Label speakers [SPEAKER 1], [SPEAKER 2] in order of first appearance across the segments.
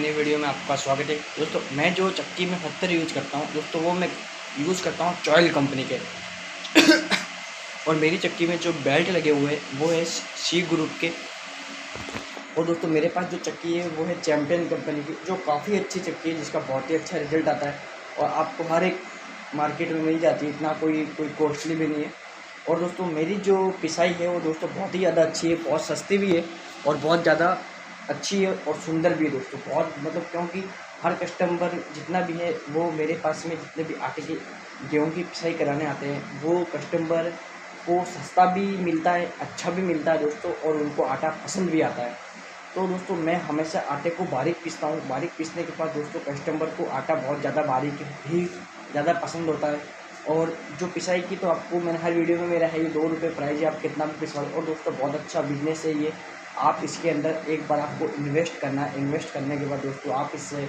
[SPEAKER 1] नई वीडियो में आपका स्वागत है। दोस्तों मैं जो चक्की में पत्थर यूज़ करता हूँ दोस्तों वो मैं यूज़ करता हूँ चॉयल कंपनी के। और मेरी चक्की में जो बेल्ट लगे हुए हैं वो है सी ग्रुप के। और दोस्तों मेरे पास जो चक्की है वो है चैम्पियन कंपनी की, जो काफ़ी अच्छी चक्की है, जिसका बहुत ही अच्छा रिजल्ट आता है और आपको हर एक मार्केट में मिल जाती है, इतना कोई कॉस्टली भी नहीं है। और दोस्तों मेरी जो पिसाई है वो दोस्तों बहुत ही ज़्यादा अच्छी है, बहुत सस्ती भी है और बहुत ज़्यादा अच्छी है और सुंदर भी है दोस्तों। बहुत मतलब क्योंकि हर कस्टमर जितना भी है वो मेरे पास में जितने भी आटे की गेहूँ की पिसाई कराने आते हैं वो कस्टमर को सस्ता भी मिलता है, अच्छा भी मिलता है दोस्तों, और उनको आटा पसंद भी आता है। तो दोस्तों मैं हमेशा आटे को बारीक पीसता हूँ। बारीक पीसने के बाद दोस्तों कस्टमर को आटा बहुत ज़्यादा बारीक ही ज़्यादा पसंद होता है। और जो पिसाई की तो आपको मैंने हर वीडियो में मेरा है ये 2 रुपये प्राइस है, आप कितना भी पिसवा। और दोस्तों बहुत अच्छा बिजनेस है ये। आप इसके अंदर एक बार आपको इन्वेस्ट करना है, इन्वेस्ट करने के बाद दोस्तों आप इससे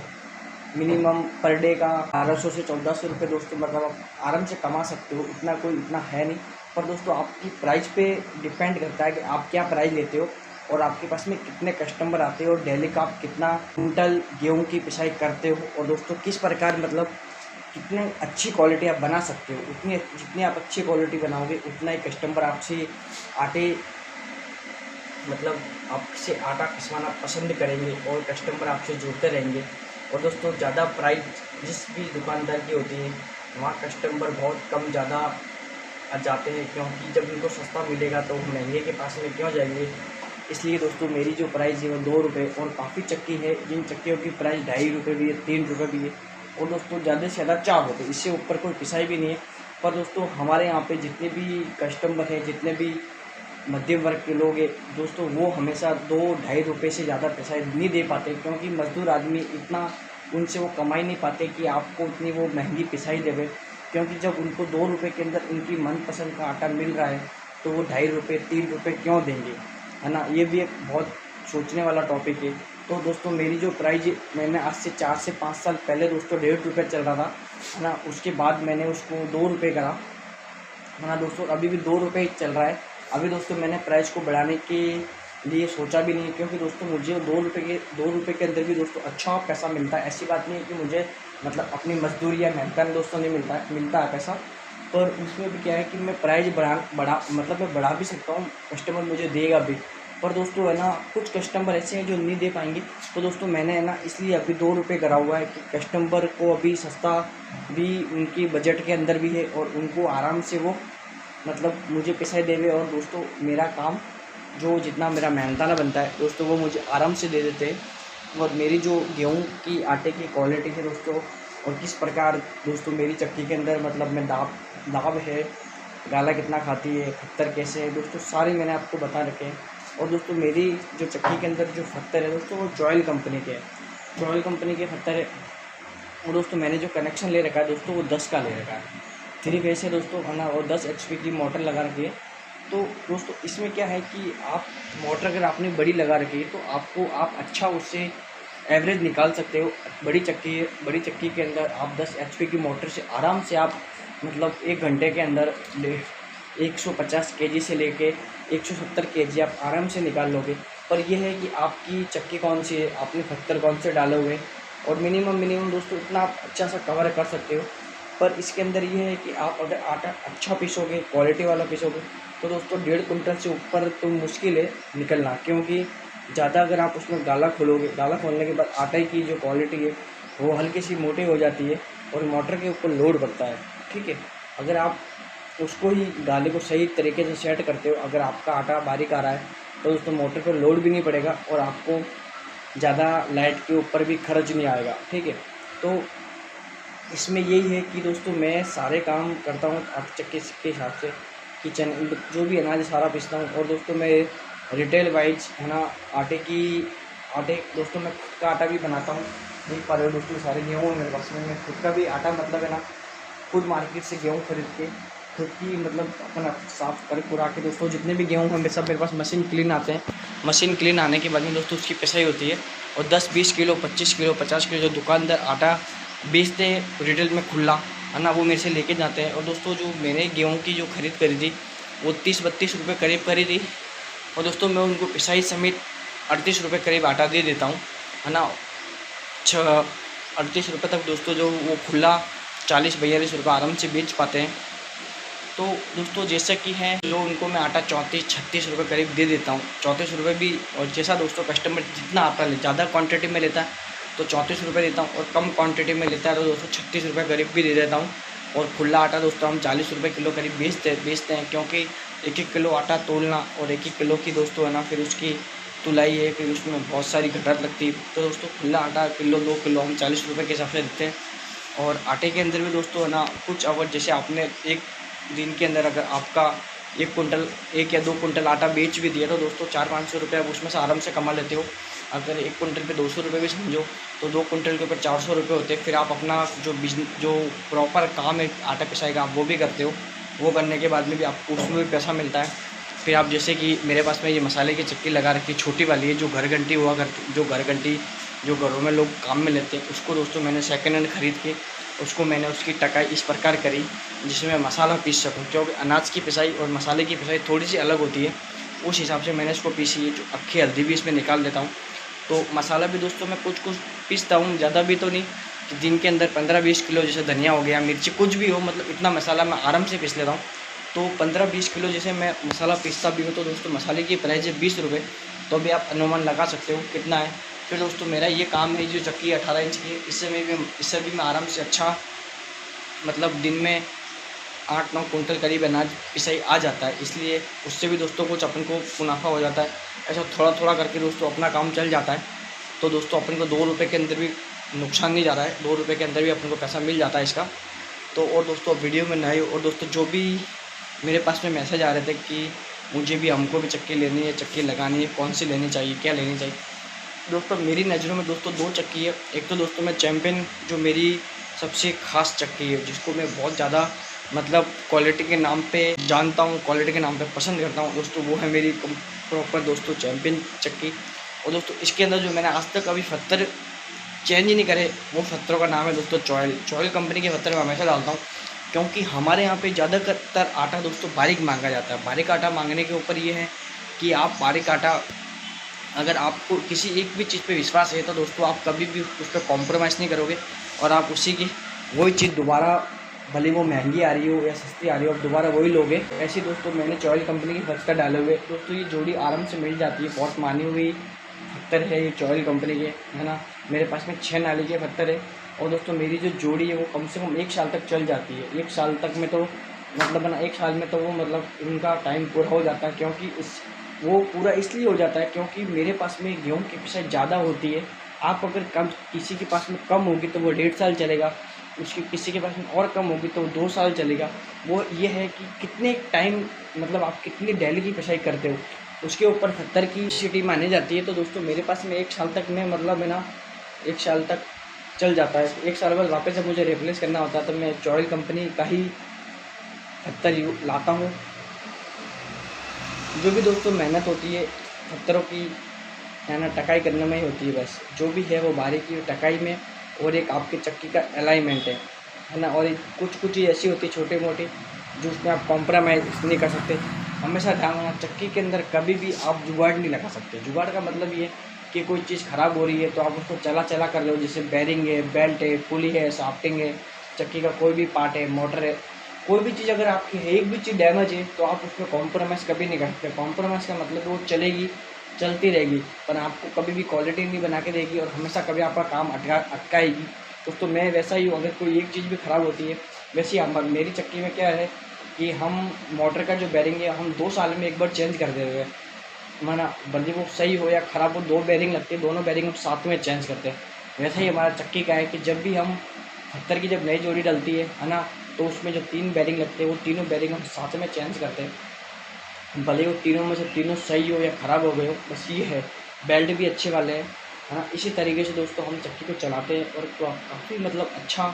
[SPEAKER 1] मिनिमम पर डे का 1200 से 1400 रुपये दोस्तों मतलब आप आराम से कमा सकते हो। इतना है नहीं, पर दोस्तों आपकी प्राइस पे डिपेंड करता है कि आप क्या प्राइस लेते हो और आपके पास में कितने कस्टमर आते हो और डेली का आप कितना कुंटल गेहूं की पिसाई करते हो। और दोस्तों किस प्रकार मतलब कितने अच्छी क्वालिटी आप बना सकते हो, उतनी जितनी आप अच्छी क्वालिटी बनाओगे उतना ही कस्टमर आपसे आटे मतलब आपसे आटा पिसवाना पसंद करेंगे और कस्टमर आपसे जुड़ते रहेंगे। और दोस्तों ज़्यादा प्राइस जिस भी दुकानदार की होती है वहाँ कस्टमर बहुत कम ज़्यादा जाते हैं, क्योंकि जब उनको सस्ता मिलेगा तो वो महंगे के पास में क्यों जाएंगे। इसलिए दोस्तों मेरी जो प्राइस है वो 2 रुपये, और काफ़ी चक्की है जिन चक्कियों की प्राइस 2.5 रुपये भी है, 3 रुपये भी है, और दोस्तों ज़्यादा से ज़्यादा 4 रुपये, इससे ऊपर कोई पिसाई भी नहीं है। पर दोस्तों हमारे यहाँ पे जितने भी कस्टमर हैं, जितने भी मध्यम वर्ग के लोग हैं दोस्तों, वो हमेशा 2-2.5 रुपये से ज़्यादा पिसाई नहीं दे पाते, क्योंकि मज़दूर आदमी इतना उनसे वो कमा ही नहीं पाते कि आपको इतनी वो महंगी पिसाई देवे। क्योंकि जब उनको 2 रुपये के अंदर उनकी मनपसंद का आटा मिल रहा है तो वो 2.5 रुपये 3 रुपये क्यों देंगे, है ना। ये भी एक बहुत सोचने वाला टॉपिक है। तो दोस्तों मेरी जो प्राइस मैंने आज से 4 से 5 साल पहले दोस्तों 1.5 रुपये चल रहा था, है ना। उसके बाद मैंने उसको 2 रुपये करा, है ना दोस्तों। अभी भी 2 रुपये ही चल रहा है। अभी दोस्तों मैंने प्राइस को बढ़ाने के लिए सोचा भी नहीं है, क्योंकि दोस्तों मुझे 2 रुपये के अंदर भी दोस्तों अच्छा पैसा मिलता है। ऐसी बात नहीं है कि मुझे मतलब अपनी मजदूरी या मेहनत में दोस्तों नहीं मिलता है पैसा। पर उसमें भी क्या है कि मैं प्राइस मैं बढ़ा भी सकता हूँ, कस्टमर मुझे देगा भी। पर दोस्तों है ना कुछ कस्टमर ऐसे हैं जो नहीं दे पाएंगे। तो दोस्तों मैंने है ना इसलिए अभी 2 रुपये करा हुआ है कि कस्टमर को अभी सस्ता भी उनकी बजट के अंदर भी है और उनको आराम से वो मतलब मुझे पिसाई देवे। और दोस्तों मेरा काम जो जितना मेरा मेहनताना बनता है दोस्तों वो मुझे आराम से दे देते हैं। और मेरी जो गेहूं की आटे की क्वालिटी है दोस्तों, और किस प्रकार दोस्तों मेरी चक्की के अंदर मतलब मैं दाब है, गाला कितना खाती है, खत्तर कैसे है दोस्तों, सारे मैंने आपको बता रखे हैं। और दोस्तों मेरी जो चक्की के अंदर जो खत्तर है दोस्तों वो चॉयल कंपनी के है, चॉयल कंपनी के खत्तर है। और दोस्तों मैंने जो कनेक्शन ले रखा है दोस्तों वो 10 का ले रखा है, 3 फेस है दोस्तों, है ना। और 10 HP की मोटर लगा रखी है। तो दोस्तों इसमें क्या है कि आप मोटर अगर आपने बड़ी लगा रखी है तो आप अच्छा उससे एवरेज निकाल सकते हो। बड़ी चक्की है, बड़ी चक्की के अंदर आप 10 HP की मोटर से आराम से आप मतलब 1 घंटे के अंदर 150 kg से लेके 170 kg आप आराम से निकाल लोगे। पर यह है कि आपकी चक्की कौन सी है, आपने खत्तर कौन से डाले हुए, और मिनिमम दोस्तों इतना आप अच्छा सा कवर कर सकते हो। पर इसके अंदर ये है कि आप अगर आटा अच्छा पीसोगे, क्वालिटी वाला पीसोगे, तो दोस्तों 1.5 कुंटल से ऊपर तो मुश्किल है निकलना, क्योंकि ज़्यादा अगर आप उसमें गाला खोलोगे, गाला खोलने के बाद आटे की जो क्वालिटी है वो हल्की सी मोटी हो जाती है और मोटर के ऊपर लोड पड़ता है, ठीक है। अगर आप उसको ही गाले को सही तरीके से सेट करते हो, अगर आपका आटा बारीक आ रहा है तो दोस्तों मोटर पर लोड भी नहीं पड़ेगा और आपको ज़्यादा लाइट के ऊपर भी खर्च नहीं आएगा, ठीक है। तो इसमें यही है कि दोस्तों मैं सारे काम करता हूँ आटे चक्की के हिसाब से, किचन जो भी अनाज सारा पीसता हूँ। और दोस्तों मैं रिटेल वाइज है ना आटे दोस्तों मैं खुद का आटा भी बनाता हूँ। देख पा रहे हो दोस्तों सारे गेहूँ मेरे पास में, मैं खुद का भी आटा मतलब है ना खुद मार्केट से गेहूँ खरीद के खुद की मतलब अपना साफ कर पुरा के दोस्तों जितने भी गेहूँ हैं मेरे पास मशीन क्लीन आते हैं। मशीन क्लीन आने के बाद में दोस्तों उसकी पिसाई होती है और 10-20 किलो 25 किलो 50 किलो जो दुकानदार आटा बेचते हैं रिटेल में खुला, है ना, वो मेरे से लेके जाते हैं। और दोस्तों जो मैंने गेहूं की जो खरीद करी थी वो 30-32 रुपये करीब करी थी, और दोस्तों मैं उनको पिसाई समेत 38 रुपये करीब आटा दे देता हूं, है ना। 38 रुपये तक दोस्तों जो वो खुला 40-42 रुपये आराम से बेच पाते हैं। तो दोस्तों जैसा कि है जो उनको मैं आटा 34-36 रुपये करीब दे देता हूँ, 34 रुपये भी। और जैसा दोस्तों कस्टमर जितना आटा ले, ज़्यादा क्वांटिटी में लेता है तो 34 रुपये देता हूँ, और कम क्वांटिटी में लेता है तो दोस्तों 36 रुपये करीब भी दे देता हूँ। और खुला आटा दोस्तों हम 40 रुपये किलो करीब बेचते हैं, क्योंकि 1-1 किलो आटा तोलना और 1-1 किलो की दोस्तों है ना फिर उसकी तुलाई है, फिर उसमें बहुत सारी घटत लगती है। तो दोस्तों खुला आटा किलो 2 किलो हम 40 रुपये के हिसाब से देते हैं। और आटे के अंदर भी दोस्तों है ना कुछ, अगर जैसे आपने एक दिन के अंदर अगर आपका 1 या 2 कुंटल आटा बेच भी दिया तो दोस्तों 400-500 रुपये आप उसमें से आराम से कमा लेते हो। अगर 1 कुंटल पे 200 रुपये भी समझो तो 2 कुंटल के ऊपर 400 रुपये होते हैं। फिर आप अपना जो प्रॉपर काम है आटा पिसाई का, आप वो भी करते हो। वो करने के बाद में भी आपको उसमें भी पैसा मिलता है। फिर आप जैसे कि मेरे पास में ये मसाले की चक्की लगा रखी छोटी वाली है, जो घर घंटी हुआ करती, जो घरों में लोग काम में लेते हैं, उसको दोस्तों मैंने सेकेंड हैंड ख़रीद के उसको मैंने उसकी टकाई इस प्रकार करी जिसमें मैं मसाला पीस सकूं, क्योंकि अनाज की पिसाई और मसाले की पिसाई थोड़ी सी अलग होती है। उस हिसाब से मैंने इसको पीसी है। जो अक्खी हल्दी भी इसमें निकाल देता हूँ। तो मसाला भी दोस्तों मैं कुछ पीसता हूँ, ज़्यादा भी तो नहीं कि दिन के अंदर 15-20 किलो, जैसे धनिया हो गया, मिर्ची, कुछ भी हो, मतलब इतना मसाला मैं आराम से पीस लेता हूँ। तो 15-20 किलो जैसे मैं मसाला पीसता भी हूँ। तो दोस्तों मसाले की प्राइस है 20 रुपये, तो भी आप अनुमान लगा सकते हो कितना है। फिर दोस्तों मेरा ये काम है, जो चक्की 18 इंच की है, इससे भी मैं आराम से अच्छा, मतलब दिन में 8-9 कुंटल करीब अनाज पिसाई आ जाता है। इसलिए उससे भी दोस्तों कुछ अपन को मुनाफा हो जाता है। ऐसा थोड़ा थोड़ा करके दोस्तों अपना काम चल जाता है। तो दोस्तों अपन को 2 रुपये के अंदर भी नुकसान नहीं जा रहा है, 2 रुपये के अंदर भी अपन को पैसा मिल जाता है इसका। तो और दोस्तों वीडियो में नए, और दोस्तों जो भी मेरे पास में मैसेज आ रहे थे कि मुझे भी, हमको भी चक्की लेनी है, चक्की लगानी है, कौन सी लेनी चाहिए, क्या लेनी चाहिए। दोस्तों मेरी नज़रों में दोस्तों 2 चक्की है। एक तो दोस्तों मैं चैम्पियन, जो मेरी सबसे ख़ास चक्की है, जिसको मैं बहुत ज़्यादा मतलब क्वालिटी के नाम पे जानता हूँ, क्वालिटी के नाम पे पसंद करता हूँ दोस्तों, वो है मेरी प्रॉपर दोस्तों चैम्पियन चक्की। और दोस्तों इसके अंदर जो मैंने आज तक अभी पत्थर चेंज ही नहीं करे, वो पत्थरों का नाम है दोस्तों चॉयल कंपनी के पत्थर मैं हमेशा डालता हूँ। क्योंकि हमारे यहाँ पे ज़्यादातर आटा दोस्तों बारीक मांगा जाता है। बारीक आटा मांगने के ऊपर ये है कि आप बारीक आटा, अगर आपको किसी एक भी चीज़ पे विश्वास है तो दोस्तों आप कभी भी उस पर कॉम्प्रोमाइज़ नहीं करोगे, और आप उसी की वही चीज़ दोबारा, भले वो महंगी आ रही हो या सस्ती आ रही हो, आप दोबारा वही लोगे। ऐसे दोस्तों मैंने चॉयल कंपनी के पत्थर डाले हुए दोस्तों, ये जोड़ी आराम से मिल जाती है। बहुत मानी हुई पत्थर है ये चॉयल कंपनी के, है ना। मेरे पास में 6 नाली के पत्थर है। और दोस्तों मेरी जो जोड़ी है वो कम से कम 1 साल तक चल जाती है। 1 साल तक में तो मतलब ना 1 साल में तो वो मतलब उनका टाइम पूरा हो जाता है। क्योंकि वो पूरा इसलिए हो जाता है क्योंकि मेरे पास में गेहूँ की पिसाई ज़्यादा होती है। आप अगर कम, किसी के पास में कम होगी तो वो 1.5 साल चलेगा, उसकी किसी के पास में और कम होगी तो 2 साल चलेगा। वो ये है कि कितने टाइम, मतलब आप कितनी डेली की पिसाई करते हो, उसके ऊपर पत्थर की सिटी मानी जाती है। तो दोस्तों मेरे पास में 1 साल तक में, मतलब है ना, 1 साल तक चल जाता है। 1 साल बाद वापस जब मुझे रिप्लेस करना होता है तो मैं चॉयल कंपनी का ही पत्थर लाता हूँ। जो भी दोस्तों मेहनत होती है पत्थरों की, है ना, टकाई करने में ही होती है। बस जो भी है वो बारीकी टकाई में, और एक आपकी चक्की का अलाइनमेंट है ना। और कुछ चीज़ ऐसी होती है छोटी मोटी जो उसमें आप कॉम्प्रोमाइज़ नहीं कर सकते। हमेशा ध्यान रखना, चक्की के अंदर कभी भी आप जुगाड़ नहीं लगा सकते। जुगाड़ का मतलब ये कि कोई चीज़ ख़राब हो रही है तो आप उसको चला कर लो, जैसे बैरिंग है, बेल्ट है, पुली है, शाफ्टिंग है, चक्की का कोई भी पार्ट है, मोटर है, कोई भी चीज़ अगर आपकी है, एक भी चीज़ डैमेज है तो आप उसमें कॉम्प्रोमाइज़ कभी नहीं कर सकते। कॉम्प्रोमाइज़ का मतलब वो चलेगी, चलती रहेगी, पर आपको कभी भी क्वालिटी नहीं बना के देगी, और हमेशा कभी आपका काम अटकाएगी। दोस्तों मैं वैसा ही हूँ, अगर कोई एक चीज़ भी ख़राब होती है, वैसे ही मेरी चक्की में क्या है कि हम मोटर का जो बैरिंग है हम 2 साल में एक बार चेंज कर दे रहे हैं, माना भले वो सही हो या ख़राब हो, 2 बैरिंग लगती है, दोनों बैरिंग हम साथ में चेंज करते हैं। वैसा ही हमारा चक्की का है कि जब भी हम पत्थर की जब नई जोड़ी डलती है ना, तो उसमें जो 3 बैरिंग लगते हैं वो तीनों बैरिंग हम साथ में चेंज करते हैं। भले वो तीनों में से तीनों सही हो या ख़राब हो गए हो, बस ये है। बेल्ट भी अच्छे वाले हैं, है ना। इसी तरीके से दोस्तों हम चक्की को चलाते हैं, और तो काफ़ी मतलब अच्छा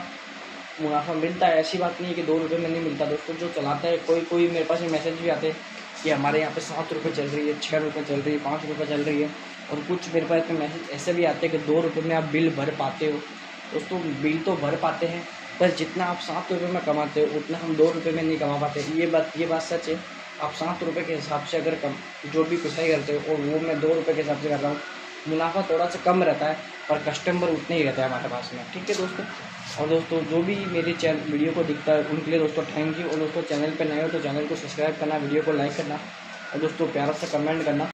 [SPEAKER 1] मुनाफा मिलता है। ऐसी बात नहीं है कि 2 रुपये में नहीं मिलता दोस्तों। जो चलाता है, कोई मेरे पास मैसेज भी आते हैं कि हमारे यहाँ पे 7 रुपये चल रही है, 6 रुपये चल रही है, 5 रुपये चल रही है। और कुछ मेरे पास मैसेज ऐसे भी आते हैं कि 2 रुपये में आप बिल भर पाते हो। दोस्तों बिल तो भर पाते हैं, पर जितना आप 7 रुपये में कमाते हो उतना हम 2 रुपये में नहीं कमा पाते। ये बात सच है। आप 7 रुपये के हिसाब से अगर जो भी पिसाई करते हो, और वो मैं 2 रुपये के हिसाब से कर रहा हूँ, मुनाफा थोड़ा सा कम रहता है। पर कस्टमर उतने ही रहते हैं हमारे पास में। ठीक है दोस्तों। और दोस्तों जो भी मेरे चैनल वीडियो को दिखता है उनके लिए दोस्तों थैंक यू। और दोस्तों चैनल पर नए हो तो चैनल को सब्सक्राइब करना, वीडियो को लाइक करना और दोस्तों प्यारा सा कमेंट करना।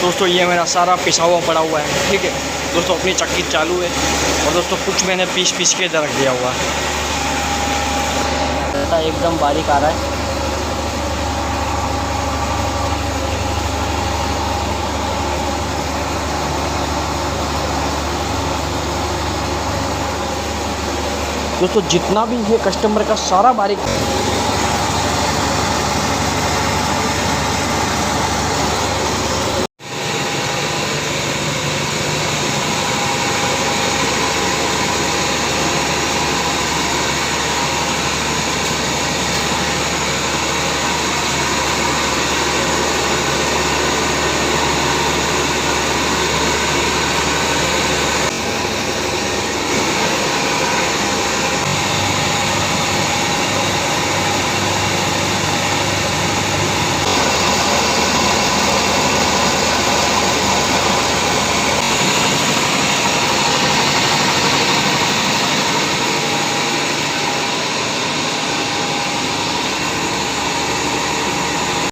[SPEAKER 1] दोस्तों ये मेरा सारा पिसा हुआ पड़ा हुआ है। ठीक है दोस्तों, अपनी चक्की चालू है और दोस्तों कुछ मैंने पीस के इधर रख दिया हुआ है। एकदम बारीक आ रहा है। दोस्तों जितना भी है कस्टमर का सारा बारीक।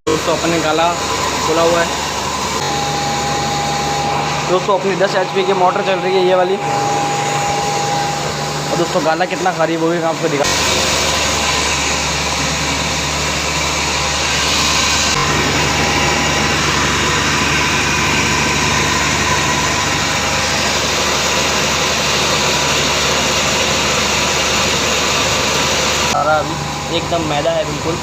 [SPEAKER 1] दोस्तों अपने गाला खोला हुआ है। दोस्तों अपनी 10 HP की मोटर चल रही है ये वाली। और दोस्तों गाला कितना खराब हो गया आपको दिखा। सारा अभी एकदम मैदा है बिल्कुल।